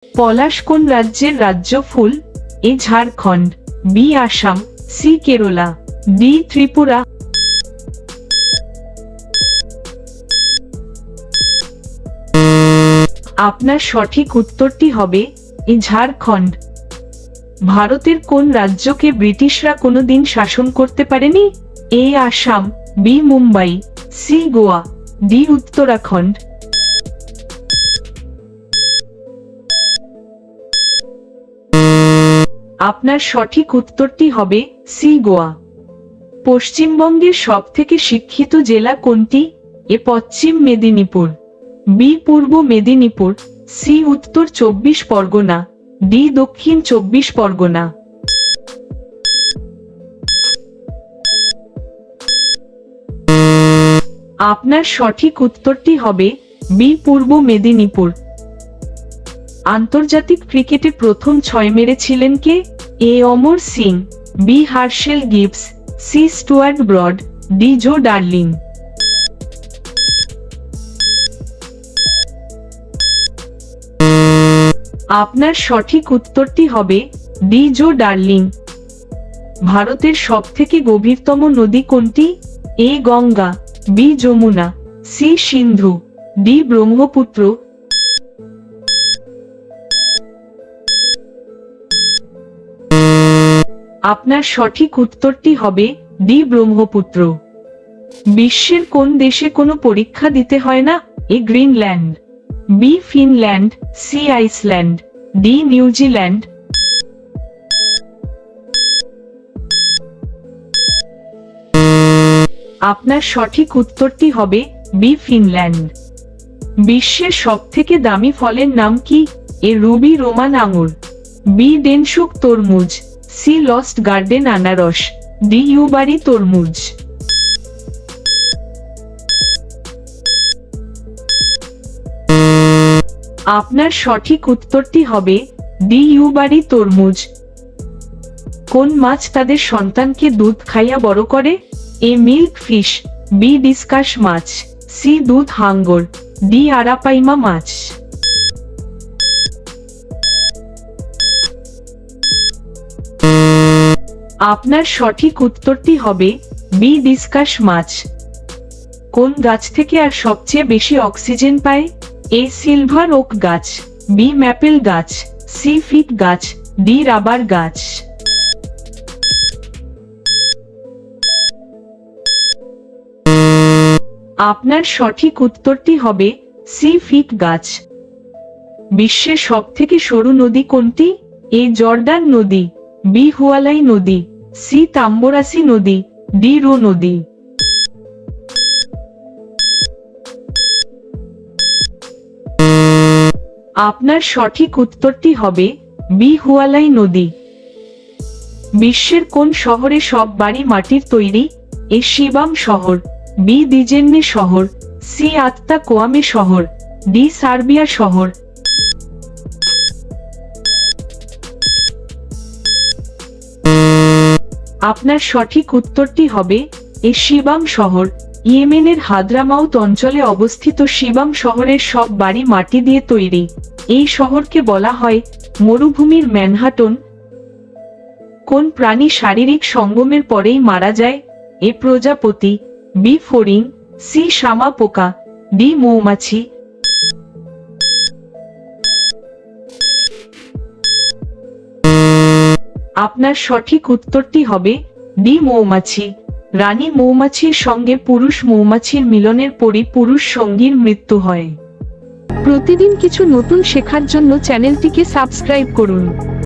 পলাশ কোন রাজ্যের রাজ্য ফুল? A Jharkhand, B Assam, C Kerala, D Tripura. আপনার সঠিক উত্তরটি হবে এ ঝাড়খণ্ড। ভারতের কোন রাজ্যকে ব্রিটিশরা কোনোদিন শাসন করতে পারেনি? A Assam, B Mumbai, C Goa, D Uttarakhand. আপনার সঠিক উত্তরটি হবে সি গোয়া। পশ্চিমবঙ্গের সবথেকে শিক্ষিত জেলা কোনটি? এ পশ্চিম মেদিনীপুর, বি পূর্ব মেদিনীপুর, সি উত্তর 24 পরগনা, ডি দক্ষিণ 24 পরগনা। আপনার সঠিক উত্তরটি হবে বি পূর্ব মেদিনীপুর। আন্তর্জাতিক ক্রিকেটে প্রথম 6 মেরেছিলেন কে? A Amar Singh, B Herschelle Gibbs, C Stuart Broad, D Joe Darling. আপনার সঠিক উত্তরটি হবে ডি জো ডার্লিং। ভারতের সবথেকে গভীরতম নদী কোনটি? এ গঙ্গা, বি যমুনা, সি সিন্ধু, ডি ব্রহ্মপুত্র। আপনার সঠিক উত্তরটি হবে ডি ব্রহ্মপুত্র। বিশ্বের কোন দেশে কোনো পরীক্ষা দিতে হয় না? A Greenland, B Finland, C Iceland, D New Zealand. আপনার সঠিক উত্তরটি হবে বি ফিনল্যান্ড। বিশ্বের সবথেকে দামি ফলের নাম কি? এ রুবি রোমান আঙুর, বি ডেনশুক তরমুজ, সি লস্ট গার্ডেন আনারস, ডি ইউবারি তরমুজ। আপনার সঠিক উত্তরটি হবে ডি ইউবারি তরমুজ। কোন মাছ তাদের সন্তানকে দুধ খাইয়া বড় করে? এ মিল্ক ফিশ, বি ডিসকাস মাছ, সি দুধ হাঙ্গর, ডি আরাপাইমা মাছ। আপনার সঠিক উত্তরটি হবে বি ডিসকাস মাছ। কোন গাছ থেকে আর সবচেয়ে বেশি অক্সিজেন পায়? এ সিলভার ওক গাছ, বি ম্যাপেল গাছ, সি ফিগ গাছ, ডি রাবার গাছ। আপনার সঠিক উত্তরটি হবে সি ফিগ গাছ। বিশ্বের সবথেকে সরু নদী কোনটি? এ জর্ডান নদী, বি হুয়ালাই নদী, সি তাম্বরাসি নদী, ডি রো নদী। আপনার সঠিক উত্তরটি হবে বি হুয়ালাই নদী। বিশ্বের কোন শহরে সব বাড়ি মাটির তৈরি? এ শিবাম শহর, বি দিজেন্নে শহর, সি আত্মা কোয়ামে শহর, ডি সার্বিয়া শহর। আপনার সঠিক উত্তরটি হবে এ শিবাম শহর। ইয়েমেনের হাদ্রামাউত অঞ্চলে অবস্থিত শিবাম শহরের সব বাড়ি মাটি দিয়ে তৈরি। এই শহরকে বলা হয় মরুভূমির ম্যানহাটন। কোন প্রাণী শারীরিক সঙ্গমের পরেই মারা যায়? এ প্রজাপতি, বি ফড়িং, সি শামা পোকা, ডি মৌমাছি। আপনার সঠিক উত্তরটি হবে ডি মৌমাছি। রানী মৌমাছির সঙ্গে পুরুষ মৌমাছির মিলনের পরই পুরুষ সঙ্গীর মৃত্যু হয়। প্রতিদিন কিছু নতুন শেখার জন্য চ্যানেলটিকে সাবস্ক্রাইব করুন।